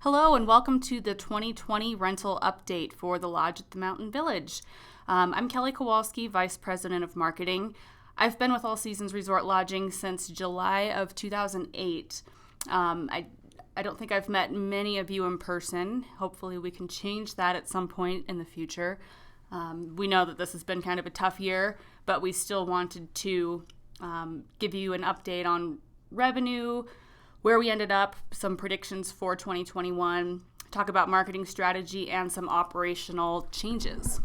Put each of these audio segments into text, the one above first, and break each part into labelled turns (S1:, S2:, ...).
S1: Hello and welcome to the 2020 rental update for the Lodge at the Mountain Village. I'm Kelly Kowalski, Vice President of Marketing. I've been with All Seasons Resort Lodging since July of 2008. I don't think I've met many of you in person. Hopefully we can change that at some point in the future. We know that this has been kind of a tough year, but we still wanted to give you an update on revenue, where we ended up, some predictions for 2021, talk about marketing strategy, and some operational changes.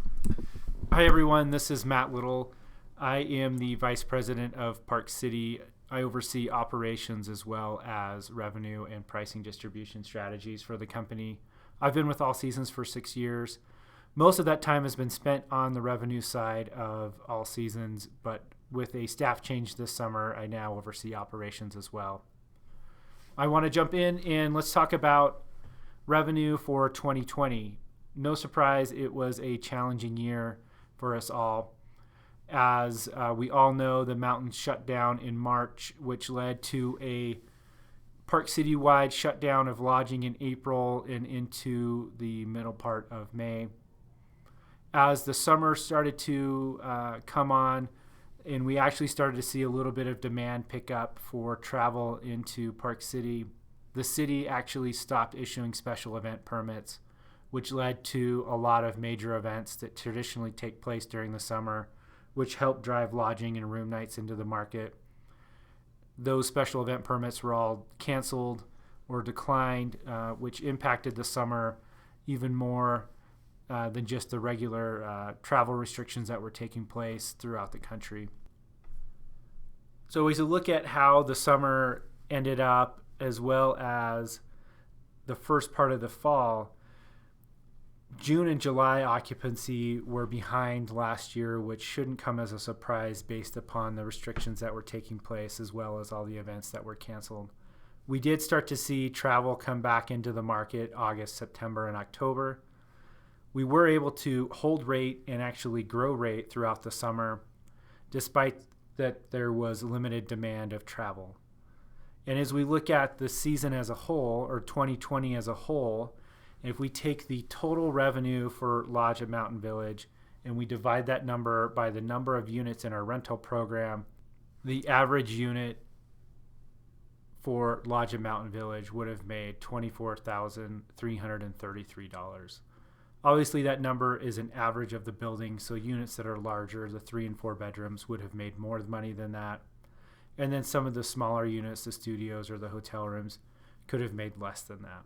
S2: Hi, everyone. This is Matt Little. I am the Vice President of Park City. I oversee operations as well as revenue and pricing distribution strategies for the company. I've been with All Seasons for 6 years. Most of that time has been spent on the revenue side of All Seasons, but with a staff change this summer, I now oversee operations as well. I want to jump in and let's talk about revenue for 2020. No surprise, it was a challenging year for us all. As we all know, the mountains shut down in March, which led to a Park City-wide shutdown of lodging in April and into the middle part of May. As the summer started to come on, and we actually started to see a little bit of demand pick up for travel into Park City, the city actually stopped issuing special event permits, which led to a lot of major events that traditionally take place during the summer, which helped drive lodging and room nights into the market. Those special event permits were all canceled or declined, which impacted the summer even more than just the regular travel restrictions that were taking place throughout the country. So as we look at how the summer ended up, as well as the first part of the fall, June and July occupancy were behind last year, which shouldn't come as a surprise based upon the restrictions that were taking place, as well as all the events that were canceled. We did start to see travel come back into the market August, September, and October. We were able to hold rate and actually grow rate throughout the summer, despite that there was limited demand of travel. And as we look at the season as a whole, or 2020 as a whole, if we take the total revenue for Lodge at Mountain Village and we divide that number by the number of units in our rental program, the average unit for Lodge at Mountain Village would have made $24,333. Obviously, that number is an average of the building, so units that are larger, the 3 and 4 bedrooms, would have made more money than that. And then some of the smaller units, the studios or the hotel rooms, could have made less than that.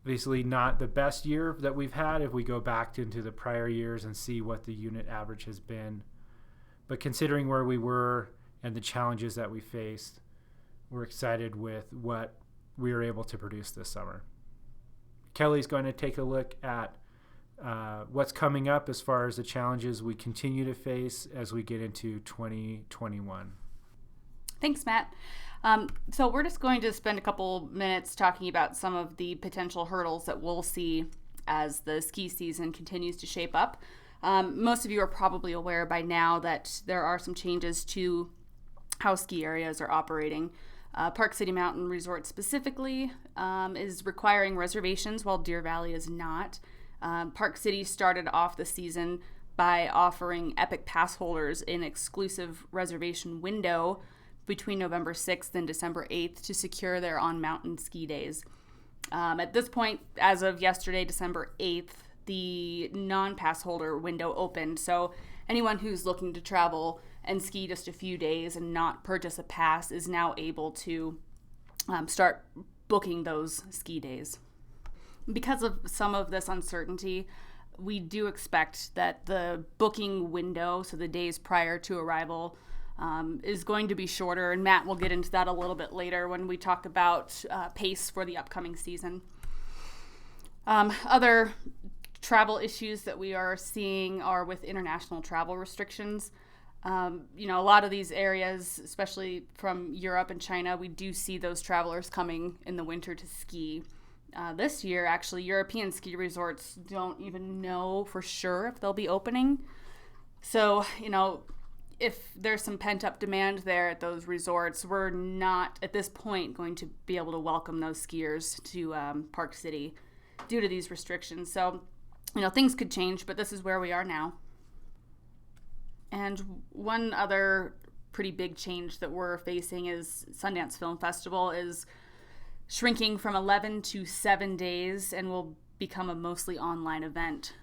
S2: Obviously, not the best year that we've had if we go back into the prior years and see what the unit average has been. But considering where we were and the challenges that we faced, we're excited with what we were able to produce this summer. Kelly's going to take a look at what's coming up as far as the challenges we continue to face as we get into 2021.
S1: Thanks, Matt. So we're just going to spend a couple minutes talking about some of the potential hurdles that we'll see as the ski season continues to shape up. Most of you are probably aware by now that there are some changes to how ski areas are operating. Park City Mountain Resort specifically is requiring reservations, while Deer Valley is not. Park City started off the season by offering Epic Pass holders an exclusive reservation window between November 6th and December 8th to secure their on-mountain ski days. At this point, as of yesterday, December 8th, the non-pass holder window opened, so anyone who's looking to travel and ski just a few days and not purchase a pass is now able to start booking those ski days. Because of some of this uncertainty, we do expect that the booking window, so the days prior to arrival, is going to be shorter, and Matt will get into that a little bit later when we talk about pace for the upcoming season. Other travel issues that we are seeing are with international travel restrictions. A lot of these areas, especially from Europe and China, we do see those travelers coming in the winter to ski. This year, actually, European ski resorts don't even know for sure if they'll be opening. So, if there's some pent-up demand there at those resorts, we're not, at this point, going to be able to welcome those skiers to Park City due to these restrictions. So, things could change, but this is where we are now. And one other pretty big change that we're facing is Sundance Film Festival is shrinking from 11 to 7 days and will become a mostly online event.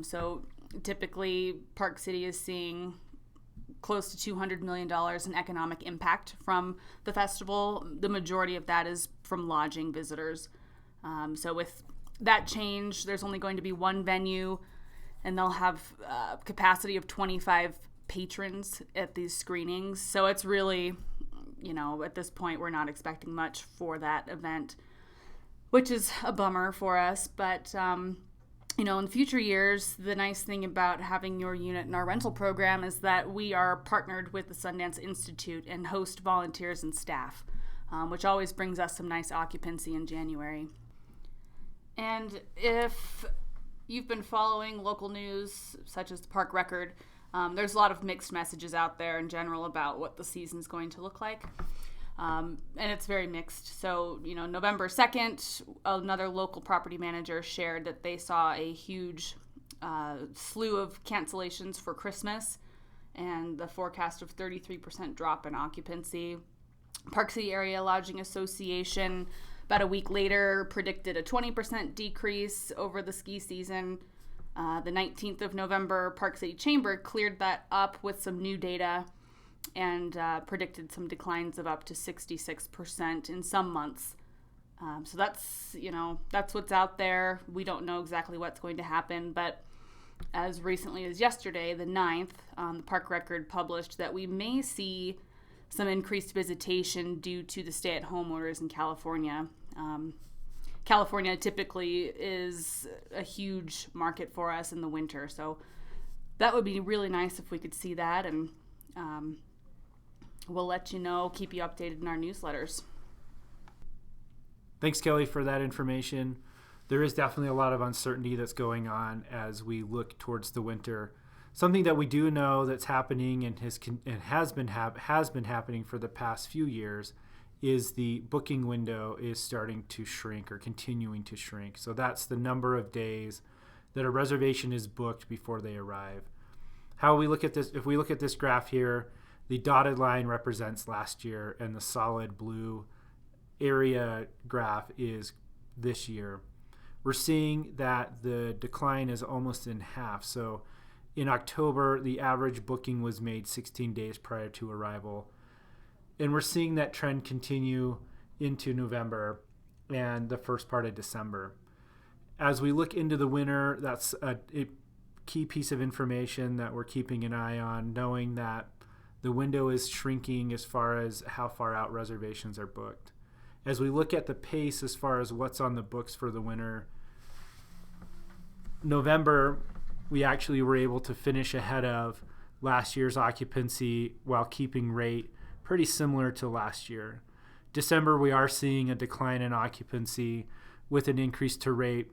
S1: So typically, Park City is seeing close to $200 million in economic impact from the festival. The majority of that is from lodging visitors. So with that change, there's only going to be one venue, and they'll have a capacity of 25 patrons at these screenings. So it's really, at this point, we're not expecting much for that event, which is a bummer for us. But in future years, the nice thing about having your unit in our rental program is that we are partnered with the Sundance Institute and host volunteers and staff, which always brings us some nice occupancy in January. And if you've been following local news, such as the Park Record, there's a lot of mixed messages out there in general about what the season's going to look like. And it's very mixed. So, November 2nd, another local property manager shared that they saw a huge slew of cancellations for Christmas and the forecast of 33% drop in occupancy. Park City Area Lodging Association, about a week later, predicted a 20% decrease over the ski season. The 19th of November, Park City Chamber cleared that up with some new data and predicted some declines of up to 66% in some months. So that's what's out there. We don't know exactly what's going to happen, but as recently as yesterday, the 9th, the Park Record published that we may see some increased visitation due to the stay-at-home orders in California. California typically is a huge market for us in the winter, so that would be really nice if we could see that, and we'll let you know, keep you updated in our newsletters.
S2: Thanks, Kelly, for that information. There is definitely a lot of uncertainty that's going on as we look towards the winter. Something that we do know that's happening and has been happening for the past few years is the booking window is starting to shrink or continuing to shrink. So that's the number of days that a reservation is booked before they arrive. How we look at this, if we look at this graph here, the dotted line represents last year and the solid blue area graph is this year. We're seeing that the decline is almost in half. So in October, the average booking was made 16 days prior to arrival. And we're seeing that trend continue into November and the first part of December. As we look into the winter, that's a key piece of information that we're keeping an eye on, knowing that the window is shrinking as far as how far out reservations are booked. As we look at the pace as far as what's on the books for the winter, November, we actually were able to finish ahead of last year's occupancy while keeping rate pretty similar to last year. December, we are seeing a decline in occupancy with an increase to rate.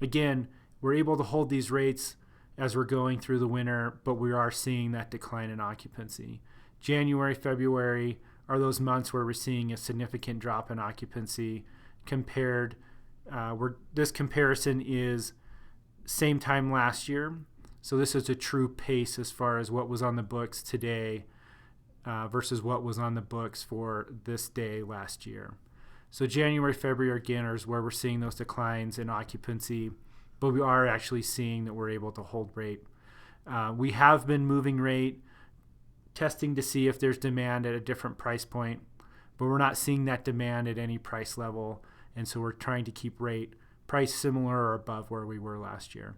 S2: Again, we're able to hold these rates as we're going through the winter, but we are seeing that decline in occupancy. January, February are those months where we're seeing a significant drop in occupancy compared. This comparison is same time last year. So this is a true pace as far as what was on the books today versus what was on the books for this day last year. So January, February again is where we're seeing those declines in occupancy, but we are actually seeing that we're able to hold rate. We have been moving rate, testing to see if there's demand at a different price point, but we're not seeing that demand at any price level, and so we're trying to keep rate price similar or above where we were last year.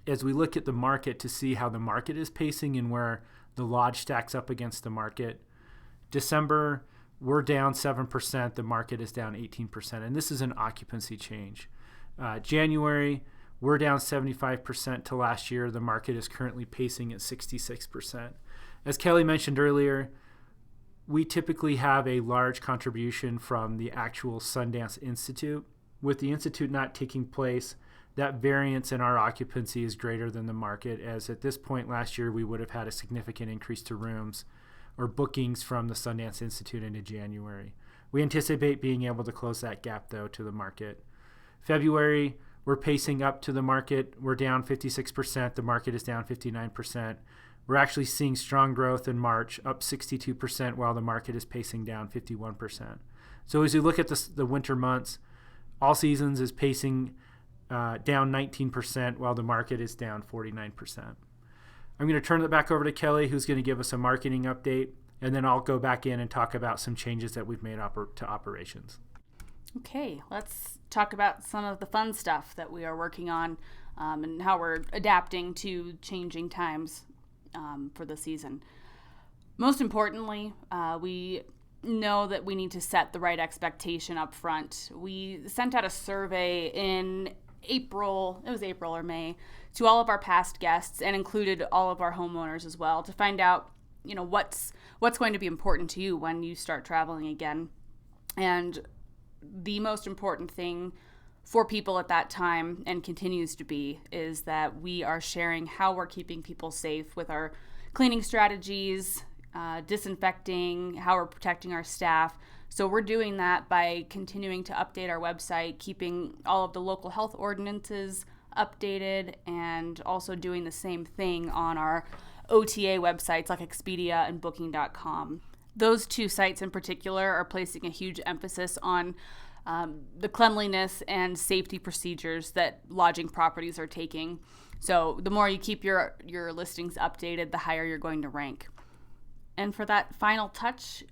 S2: As we look at the market to see how the market is pacing and where the lodge stacks up against the market, December, we're down 7%, the market is down 18%, and this is an occupancy change. January, we're down 75% to last year. The market is currently pacing at 66%. As Kelly mentioned earlier, we typically have a large contribution from the actual Sundance Institute. With the Institute not taking place, that variance in our occupancy is greater than the market, as at this point last year we would have had a significant increase to rooms or bookings from the Sundance Institute into January. We anticipate being able to close that gap, though, to the market. February, we're pacing up to the market. We're down 56%. The market is down 59%. We're actually seeing strong growth in March, up 62%, while the market is pacing down 51%. So as you look at the winter months, All Seasons is pacing down 19%, while the market is down 49%. I'm going to turn it back over to Kelly, who's going to give us a marketing update, and then I'll go back in and talk about some changes that we've made to operations.
S1: Okay, let's talk about some of the fun stuff that we are working on and how we're adapting to changing times for the season. Most importantly, we know that we need to set the right expectation up front. We sent out a survey in April or May, to all of our past guests and included all of our homeowners as well to find out, what's going to be important to you when you start traveling again. And the most important thing for people at that time, and continues to be, is that we are sharing how we're keeping people safe with our cleaning strategies, disinfecting, how we're protecting our staff. So we're doing that by continuing to update our website, keeping all of the local health ordinances updated, and also doing the same thing on our OTA websites like Expedia and Booking.com. Those two sites in particular are placing a huge emphasis on the cleanliness and safety procedures that lodging properties are taking. So the more you keep your listings updated, the higher you're going to rank. And for that final touch,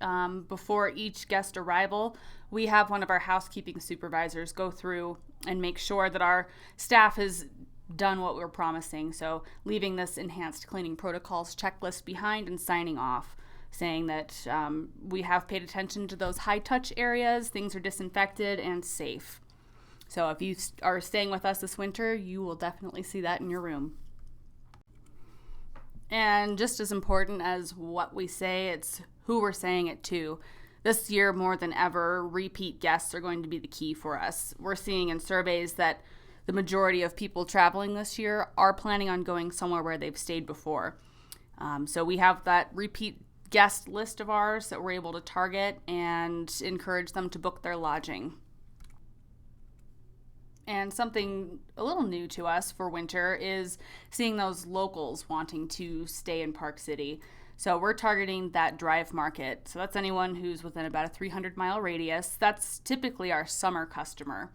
S1: before each guest arrival, we have one of our housekeeping supervisors go through and make sure that our staff has done what we're promising. So leaving this enhanced cleaning protocols checklist behind and signing off, saying that we have paid attention to those high touch areas, things are disinfected and safe. So if you are staying with us this winter, you will definitely see that in your room. And just as important as what we say, it's who we're saying it to. This year, more than ever, repeat guests are going to be the key for us. We're seeing in surveys that the majority of people traveling this year are planning on going somewhere where they've stayed before. So we have that repeat guest list of ours that we're able to target and encourage them to book their lodging. And something a little new to us for winter is seeing those locals wanting to stay in Park City. So we're targeting that drive market. So that's anyone who's within about a 300-mile radius. That's typically our summer customer.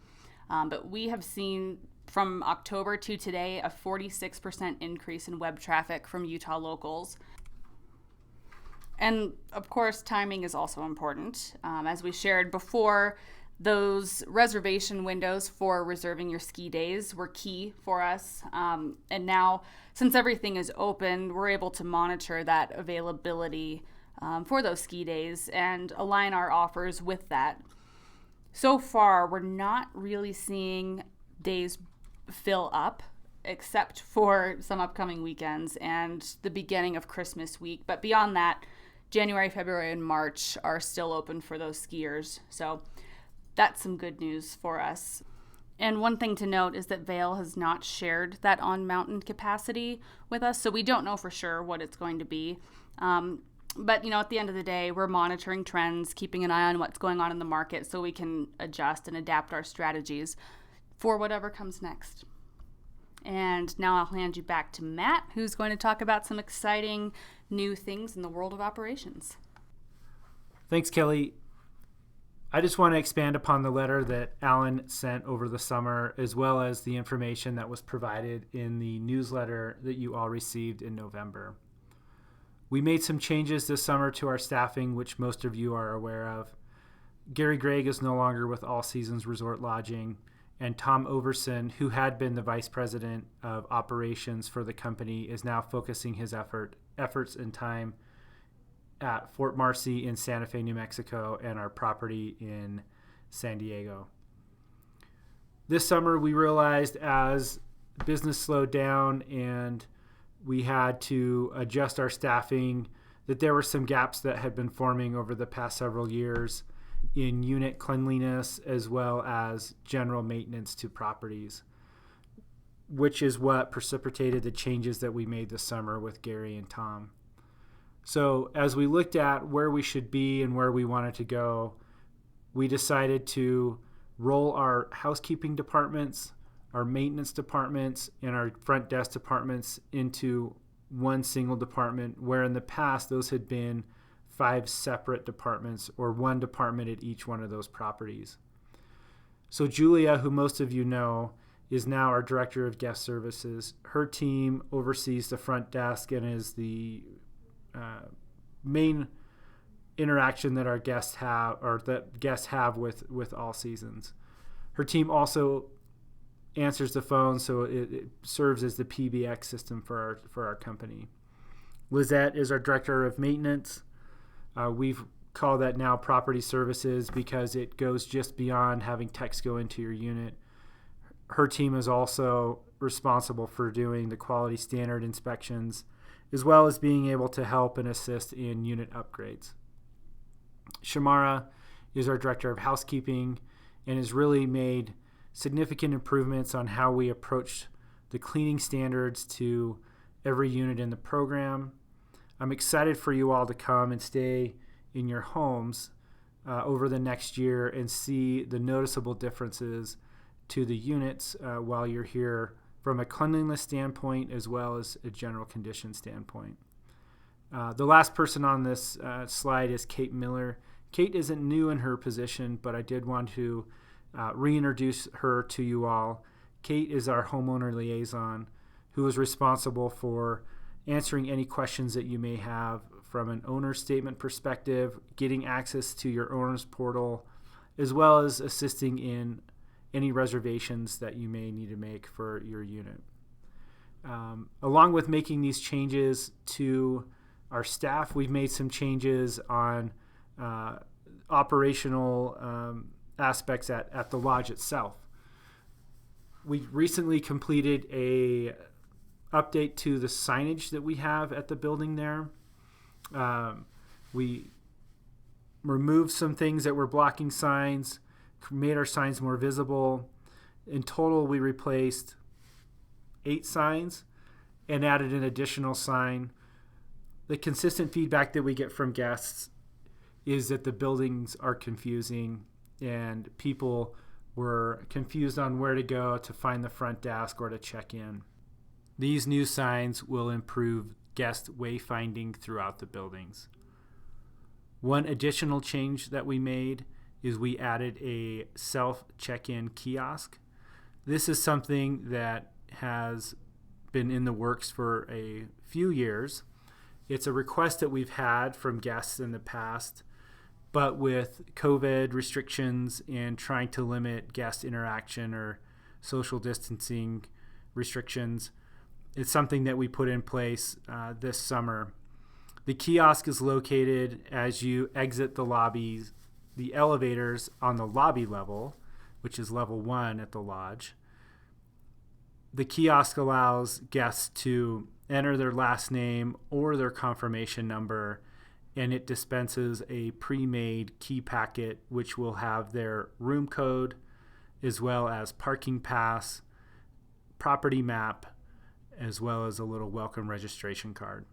S1: But we have seen from October to today a 46% increase in web traffic from Utah locals. And of course, timing is also important. As we shared before, those reservation windows for reserving your ski days were key for us. And now, since everything is open, we're able to monitor that availability for those ski days and align our offers with that. So far, we're not really seeing days fill up, except for some upcoming weekends and the beginning of Christmas week. But beyond that, January, February, and March are still open for those skiers. So that's some good news for us. And one thing to note is that Vail has not shared that on-mountain capacity with us, so we don't know for sure what it's going to be. But, at the end of the day, we're monitoring trends, keeping an eye on what's going on in the market so we can adjust and adapt our strategies for whatever comes next. And now I'll hand you back to Matt, who's going to talk about some exciting new things in the world of operations.
S2: Thanks, Kelly. I just want to expand upon the letter that Alan sent over the summer, as well as the information that was provided in the newsletter that you all received in November. We made some changes this summer to our staffing, which most of you are aware of. Gary Gregg is no longer with All Seasons Resort Lodging, and Tom Overson, who had been the vice president of operations for the company, is now focusing his efforts and time at Fort Marcy in Santa Fe, New Mexico, and our property in San Diego. This summer, we realized as business slowed down and we had to adjust our staffing that there were some gaps that had been forming over the past several years in unit cleanliness as well as general maintenance to properties. which is what precipitated the changes that we made this summer with Gary and Tom. So as we looked at where we should be and where we wanted to go, we decided to roll our housekeeping departments, our maintenance departments, and our front desk departments into one single department, where in the past those had been 5 separate departments or one department at each one of those properties. So Julia, who most of you know, is now our Director of Guest Services. Her team oversees the front desk and is the main interaction that our guests have, or that guests have with All Seasons. Her team also answers the phone, so it serves as the PBX system for our company. Lizette is our Director of Maintenance. We've called that now Property Services because it goes just beyond having techs go into your unit. Her team is also responsible for doing the quality standard inspections, as well as being able to help and assist in unit upgrades. Shamara is our Director of Housekeeping and has really made significant improvements on how we approach the cleaning standards to every unit in the program. I'm excited for you all to come and stay in your homes over the next year and see the noticeable differences to the units while you're here from a cleanliness standpoint as well as a general condition standpoint. The last person on this slide is Kate Miller. Kate isn't new in her position, but I did want to reintroduce her to you all. Kate is our homeowner liaison who is responsible for answering any questions that you may have from an owner statement perspective, getting access to your owner's portal, as well as assisting in any reservations that you may need to make for your unit. Along with making these changes to our staff, we've made some changes on operational aspects at the lodge itself. We recently completed a update to the signage that we have at the building there. We removed some things that were blocking signs, made our signs more visible. In total, we replaced 8 signs and added an additional sign. The consistent feedback that we get from guests is that the buildings are confusing and people were confused on where to go to find the front desk or to check in. These new signs will improve guest wayfinding throughout the buildings. One additional change that we made is we added a self-check-in kiosk. This is something that has been in the works for a few years. It's a request that we've had from guests in the past, but with COVID restrictions and trying to limit guest interaction or social distancing restrictions, it's something that we put in place this summer. The kiosk is located as you exit the lobbies, the elevators on the lobby level, which is level 1 at the lodge. The kiosk allows guests to enter their last name or their confirmation number, and it dispenses a pre-made key packet which will have their room code as well as parking pass, property map, as well as a little welcome registration card.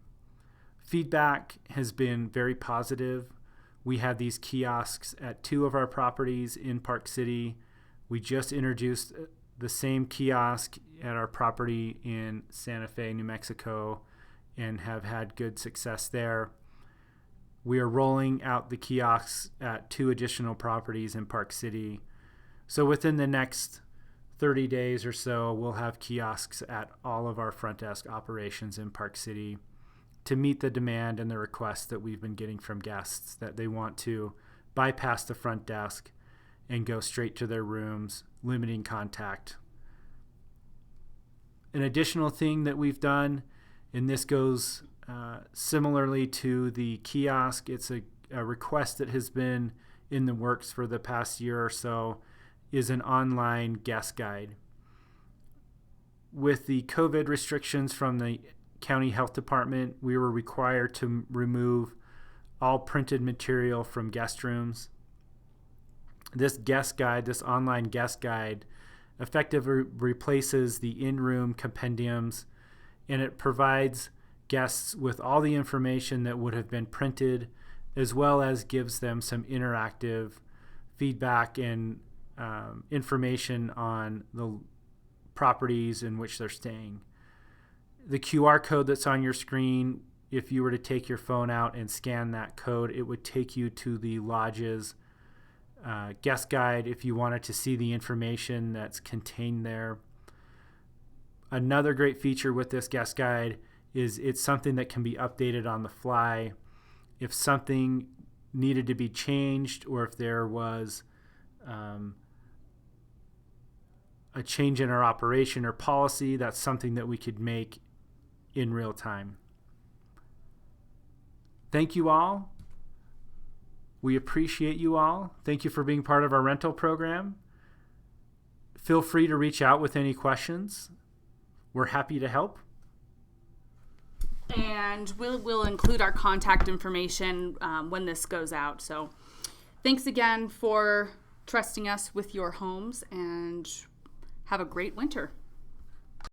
S2: Feedback has been very positive. We have these kiosks at 2 of our properties in Park City. We just introduced the same kiosk at our property in Santa Fe, New Mexico, and have had good success there. We are rolling out the kiosks at 2 additional properties in Park City. So within the next 30 days or so, we'll have kiosks at all of our front desk operations in Park City to meet the demand and the requests that we've been getting from guests that they want to bypass the front desk and go straight to their rooms, limiting contact. An additional thing that we've done, and this goes similarly to the kiosk, it's a request that has been in the works for the past year or so, is an online guest guide. With the COVID restrictions from the county health department, we were required to remove all printed material from guest rooms. This guest guide, this online guest guide, effectively replaces the in-room compendiums, and it provides guests with all the information that would have been printed, as well as gives them some interactive feedback and information on the properties in which they're staying. The QR code that's on your screen, if you were to take your phone out and scan that code, it would take you to the lodge's guest guide if you wanted to see the information that's contained there. Another great feature with this guest guide is it's something that can be updated on the fly. If something needed to be changed, or if there was a change in our operation or policy, that's something that we could make in real time. Thank you all. We appreciate you all. Thank you for being part of our rental program. Feel free to reach out with any questions. We're happy to help.
S1: And we'll include our contact information when this goes out. So thanks again for trusting us with your homes, and have a great winter.